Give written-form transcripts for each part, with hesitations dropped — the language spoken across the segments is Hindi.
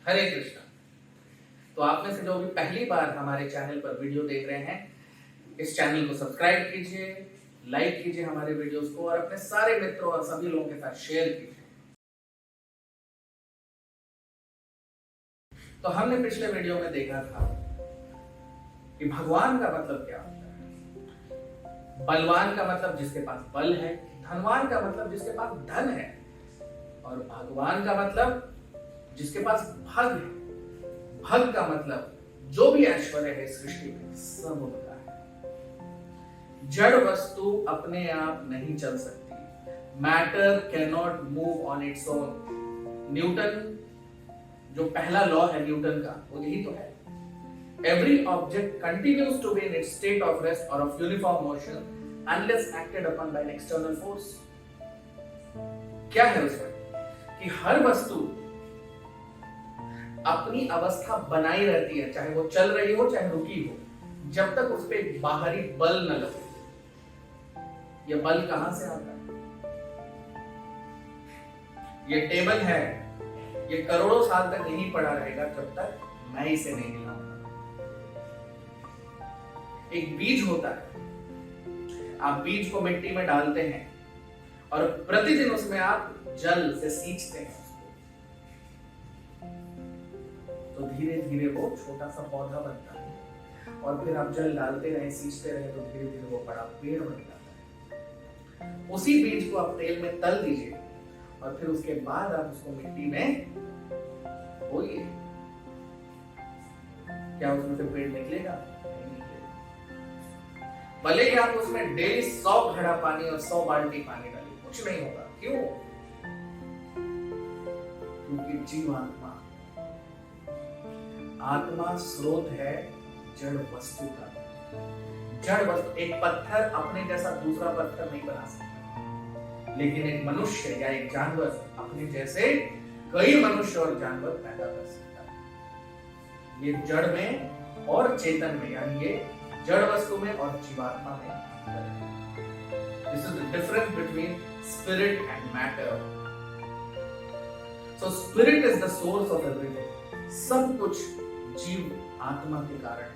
हरे कृष्णा। तो आप में से जो भी पहली बार हमारे चैनल पर वीडियो देख रहे हैं, इस चैनल को सब्सक्राइब कीजिए, लाइक कीजिए हमारे वीडियोस को और अपने सारे मित्रों और सभी लोगों के साथ शेयर कीजिए। तो हमने पिछले वीडियो में देखा था कि भगवान का मतलब क्या होता है। बलवान का मतलब जिसके पास बल है, धनवान का मतलब जिसके पास धन है, और भगवान का मतलब जिसके पास भग है। भग का मतलब जो भी ऐश्वर्य है सृष्टि में सब उनका है। जड़ वस्तु अपने आप नहीं चल सकती। Matter can not move on its own. Newton जो पहला लॉ है न्यूटन का, वो यही तो है। Every object continues to be in its state of rest or of uniform motion unless acted upon by an external force. क्या है उसमें कि हर वस्तु अपनी अवस्था बनाई रहती है, चाहे वो चल रही हो चाहे रुकी हो, जब तक उस पर बाहरी बल न लगे। ये बल कहां से आता है? ये टेबल है, ये करोड़ों साल तक यहीं पड़ा रहेगा जब तक मैं इसे नहीं हिलाऊंगा। एक बीज होता है, आप बीज को मिट्टी में डालते हैं और प्रतिदिन उसमें आप जल से सींचते हैं उसको, तो धीरे धीरे वो छोटा सा पौधा बनता है। और फिर आप जल डालते रहे, सींचते रहे, तो धीरे धीरे वो बड़ा पेड़ बन जाता है। उसी बीज को आप तेल में तल दीजिए और फिर उसके बाद आप उसको मिट्टी में बोइए। क्या उसमें से पेड़ निकलेगा? भले ही आप उसमें डेली 100 घड़ा पानी और 100 बाल्टी पानी डालिए, कुछ नहीं होगा। क्यों? क्योंकि जीवात्मा, आत्मा स्रोत है जड़ वस्तु का। जड़ वस्तु, एक पत्थर अपने जैसा दूसरा पत्थर नहीं बना सकता, लेकिन एक मनुष्य या एक जानवर अपने जैसे कई मनुष्य और जानवर पैदा कर सकता है। ये जड़ में और चेतन में, यानी ये जड़ वस्तु में और जीवात्मा में अंतर है। This is the difference between spirit and matter. So spirit is the source of everything. सब कुछ जीव आत्मा के कारण है।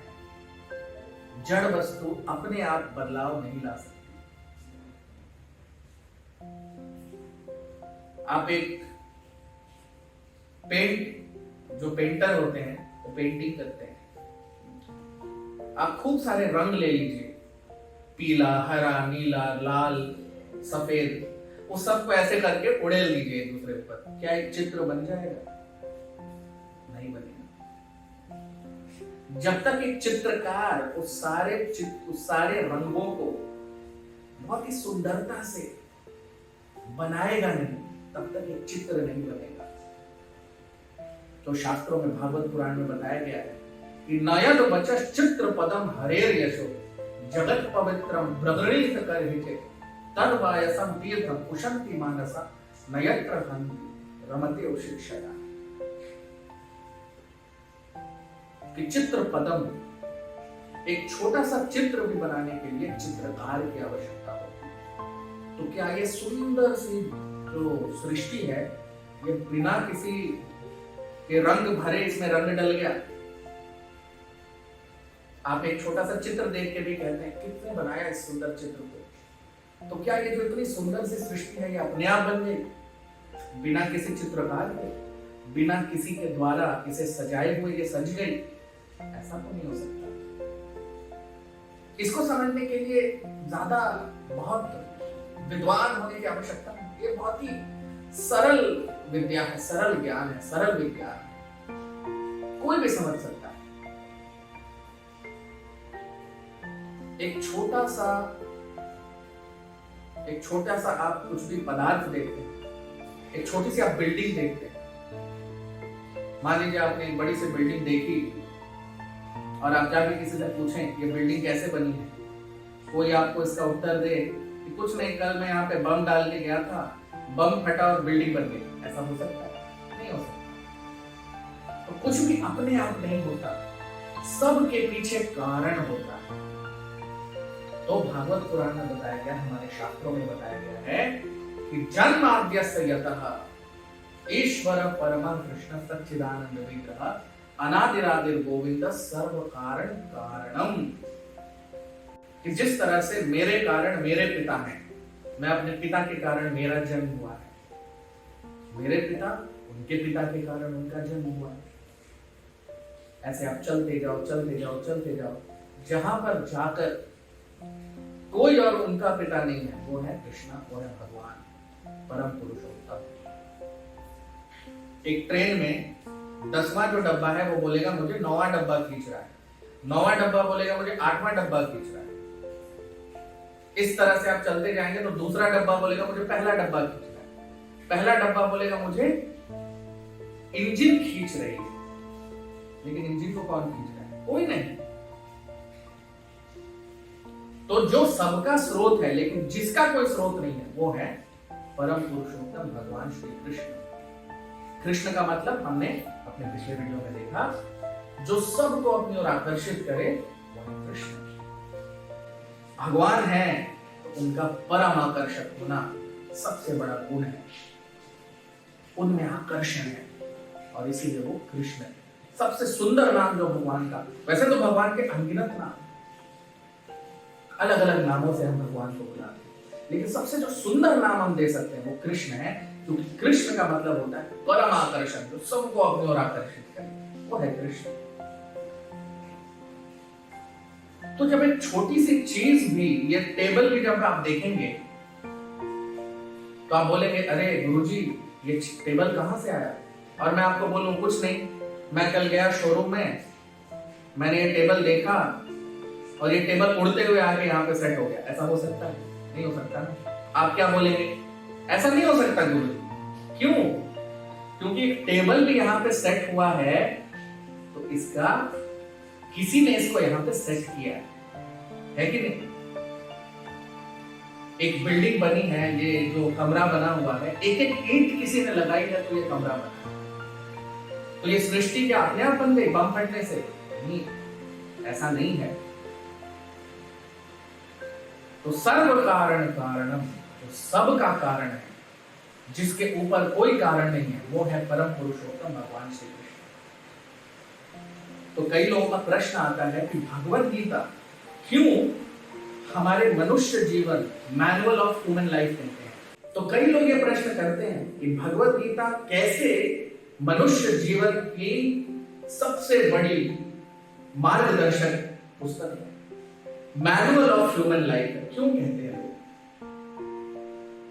जड़ वस्तु अपने आप बदलाव नहीं ला सकती। आप एक जो पेंटर होते हैं वो पेंटिंग करते हैं। आप खूब सारे रंग ले लीजिए, पीला, हरा, नीला, लाल, सफेद, उस सबको ऐसे करके उड़ेल लीजिए एक दूसरे पर। क्या एक चित्र बन जाएगा? नहीं बनेगा। जब तक एक चित्रकार उस सारे रंगों को बहुत ही सुंदरता से बनाएगा नहीं, तब तक एक चित्र नहीं बनेगा। तो शास्त्रों में, भागवत पुराण में बताया गया है कि नयन वचस चित्र पदम हरेर यशो जगत पवित्रम ब्रदणीत करहिते तद वायसम तीर्थम कुशंति मानसा नयत्र हन्ति रमते उशिक्षया। कि चित्र पदम, एक छोटा सा चित्र भी बनाने के लिए चित्रकार की आवश्यकता होती है। तो क्या ये सुंदर सी जो सृष्टि है, ये बिना किसी के रंग भरे इसमें रंग डल गया? आप एक छोटा सा चित्र देख के भी कहते हैं किसने बनाया इस सुंदर चित्र को? तो क्या ये जो इतनी सुंदर सी सृष्टि है ये अपने आप बन गई बिना किसी चित्रकार के, बिना किसी के द्वारा इसे सजाए हुए ये सज गई? ऐसा तो नहीं हो सकता। इसको समझने के लिए ज्यादा बहुत विद्वान होने की आवश्यकता नहीं। ये बहुत ही सरल विद्या है, सरल ज्ञान है, सरल विज्ञान है, कोई भी समझ सकता है। एक छोटा सा आप कुछ भी पदार्थ देखते हैं, एक छोटी सी आप बिल्डिंग देखते हैं। मान लीजिए आपने एक बड़ी सी बिल्डिंग देखी और आप जाके किसी से पूछें ये बिल्डिंग कैसे बनी है, कोई आपको इसका उत्तर दे कि कुछ नहीं, कल मैं यहाँ पे बम डाल के गया था, बम फटा और बिल्डिंग बन गई। ऐसा हो सकता है? नहीं हो सकता। तो कुछ भी अपने आप नहीं होता, सब के पीछे कारण होता है। तो भागवत पुराण में बताया गया, हमारे शास्त्रों में बताया गया है कि जन्माद्यस्य यतः ईश्वर परम कृष्ण सच्चिदानंद विग्रह अनादिरादिर गोविंद सर्व कारण कारणम। कि जिस तरह से मेरे कारण मेरे पिता हैं, मैं अपने पिता के कारण मेरा जन्म हुआ है, मेरे पिता उनके पिता के कारण उनका जन्म हुआ है। ऐसे आप चलते जाओ चलते जाओ चलते जाओ, जहां पर जाकर कोई और उनका पिता नहीं है, वो है कृष्णा, वो है भगवान परम पुरुषोत्तम। एक ट्रेन में 10वां जो डब्बा है वो बोलेगा मुझे 9वां डब्बा खींच रहा है, 9वां डब्बा बोलेगा मुझे 8वां डब्बा खींच रहा है। इस तरह से आप चलते जाएंगे तो दूसरा डब्बा बोलेगा मुझे पहला डब्बा खींच रहा है, पहला डब्बा बोलेगा मुझे इंजन खींच रही है। लेकिन इंजन को कौन खींच रहा है? कोई नहीं। तो जो सबका स्रोत है लेकिन जिसका कोई स्रोत नहीं है, वो है परम पुरुषोत्तम भगवान श्री कृष्ण। कृष्ण का मतलब हमने अपने पिछले वीडियो में देखा, जो सबको अपनी ओर आकर्षित करे वो है कृष्ण। भगवान है तो उनका परम आकर्षक होना सबसे बड़ा गुण है, उनमें आकर्षण है, और इसीलिए वो कृष्ण है। सबसे सुंदर नाम जो भगवान का, वैसे तो भगवान के अनगिनत नाम, अलग अलग नामों से हम भगवान को बुलाते हैं, लेकिन सबसे जो सुंदर नाम हम दे सकते हैं वो कृष्ण है, क्योंकि कृष्ण का मतलब होता है परम आकर्षण, जो सबको अपनी ओर आकर्षित करे, वो है कृष्ण। तो जब एक छोटी सी चीज भी, ये टेबल भी जब आप देखेंगे तो आप बोलेंगे अरे गुरुजी ये टेबल कहां से आया? और मैं आपको बोलूं कुछ नहीं, मैं कल गया शोरूम में, मैंने ये टेबल देखा और ये टेबल उड़ते हुए आके यहाँ पे सेट हो गया। ऐसा हो सकता है? नहीं हो सकता ना। आप क्या बोलेंगे? ऐसा नहीं हो सकता गुरु। क्यों? क्योंकि एक टेबल भी यहाँ पे सेट हुआ है तो इसका किसी ने इसको यहाँ पे सेट किया है कि नहीं? एक बिल्डिंग बनी है, ये जो कमरा बना हुआ है, एक एक ईंट किसी ने लगाई है तो ये कमरा बना। तो ये सृष्टि क्या अपने आप बन गई बम फटने से? नहीं, ऐसा नहीं है। तो सर्व कारण कारणम, जो सब का कारण है, जिसके ऊपर कोई कारण नहीं है, वो है परम पुरुषोत्तम भगवान श्री कृष्ण। तो कई लोगों का प्रश्न आता है कि भगवत गीता क्यों हमारे मनुष्य जीवन, मैनुअल ऑफ ह्यूमन लाइफ कहते हैं। तो कई लोग ये प्रश्न करते हैं कि भगवत गीता कैसे मनुष्य जीवन की सबसे बड़ी मार्गदर्शक पुस्तक है, मैनुअल ऑफ ह्यूमन लाइफ है। क्यों कहते हैं लोग?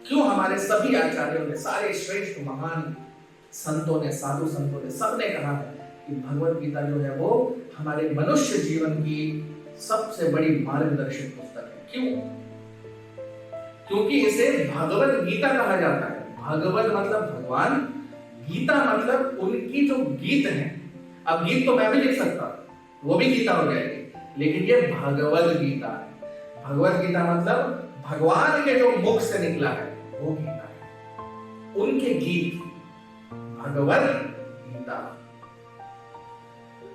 क्यों हमारे सभी आचार्यों ने, सारे श्रेष्ठ महान संतों ने, साधु संतों ने, सबने कहा है कि भगवत गीता जो है वो हमारे मनुष्य जीवन की सबसे बड़ी मार्गदर्शक पुस्तक है। क्यों? क्योंकि इसे भगवत गीता कहा जाता है। भगवत मतलब भगवान, गीता मतलब उनकी जो गीत है। अब गीत तो मैं भी लिख सकता हूं, वो भी गीता हो जाएगी, लेकिन ये भगवत गीता है। भगवत गीता मतलब भगवान के जो मुख से निकला है वो गीता है, उनके गीत, भगवत गीता।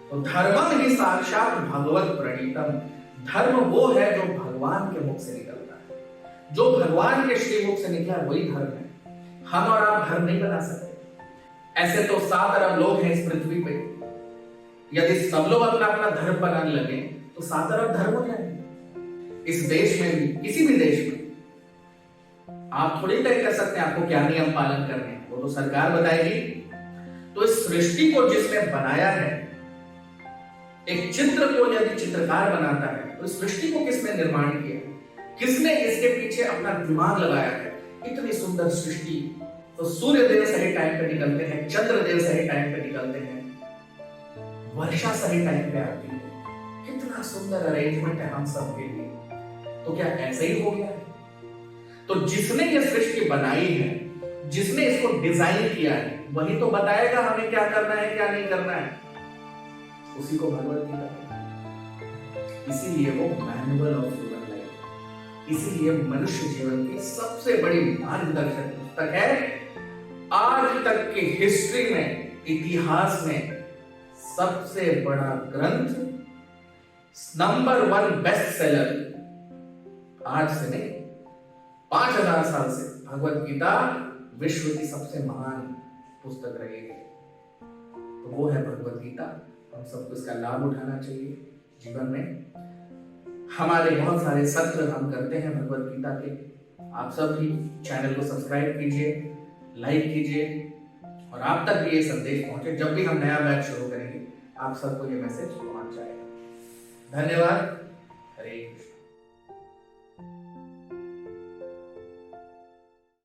तो धर्मम ही साक्षात भगवत प्रणीतम, धर्म वो है जो भगवान के मुख से निकलता है, जो भगवान के श्री मुख से निकला है वही धर्म है। हम और आप धर्म नहीं बना सकते। ऐसे तो 7 अरब लोग हैं इस पृथ्वी पे, यदि सब लोग अपना अपना धर्म बनाने लगे तो 7 अरब धर्म हो जाएंगे। इस देश में भी, किसी भी देश में आप थोड़ी तय कर सकते हैं आपको क्या नियम पालन करने हैं, वो तो सरकार बताएगी। तो इस सृष्टि को जिसने बनाया है, एक चित्र को यदि चित्रकार बनाता है तो इस सृष्टि को किसने निर्माण किया, किसने इसके पीछे अपना दिमाग लगाया है? इतनी सुंदर सृष्टि। तो सूर्य देव सही टाइम पे निकलते हैं, चंद्र देव सही टाइम पे निकलते हैं, वर्षा सही टाइम पे आती है। कितना सुंदर अरेंजमेंट है हम सब के लिए। तो क्या ऐसे ही हो गया है? तो जिसने ये सृष्टि बनाई है, जिसने इसको डिजाइन किया है, वही तो बताएगा हमें क्या करना है क्या नहीं करना है। उसी को भगवत गीता, इसीलिए वो मैनुअल ऑफ ह्यूमन लाइफ, इसीलिए मनुष्य जीवन की सबसे बड़ी मार्गदर्शक पुस्तक है। आज तक की हिस्ट्री में, इतिहास में सबसे बड़ा ग्रंथ, नंबर 1 बेस्ट सेलर, आज से नहीं 5000 साल से भगवत गीता विश्व की सबसे महान पुस्तक रही है, तो वो है भगवत गीता। हम सबको इसका लाभ उठाना चाहिए जीवन में। हमारे बहुत सारे सत्र हम करते हैं भगवत गीता के। आप सब भी चैनल को सब्सक्राइब कीजिए, लाइक कीजिए, और आप तक भी ये संदेश पहुंचे। जब भी हम नया बैच शुरू करेंगे, आप सबको ये मैसेज पहुंच जाएगा। धन्यवाद। हरे कृष्ण।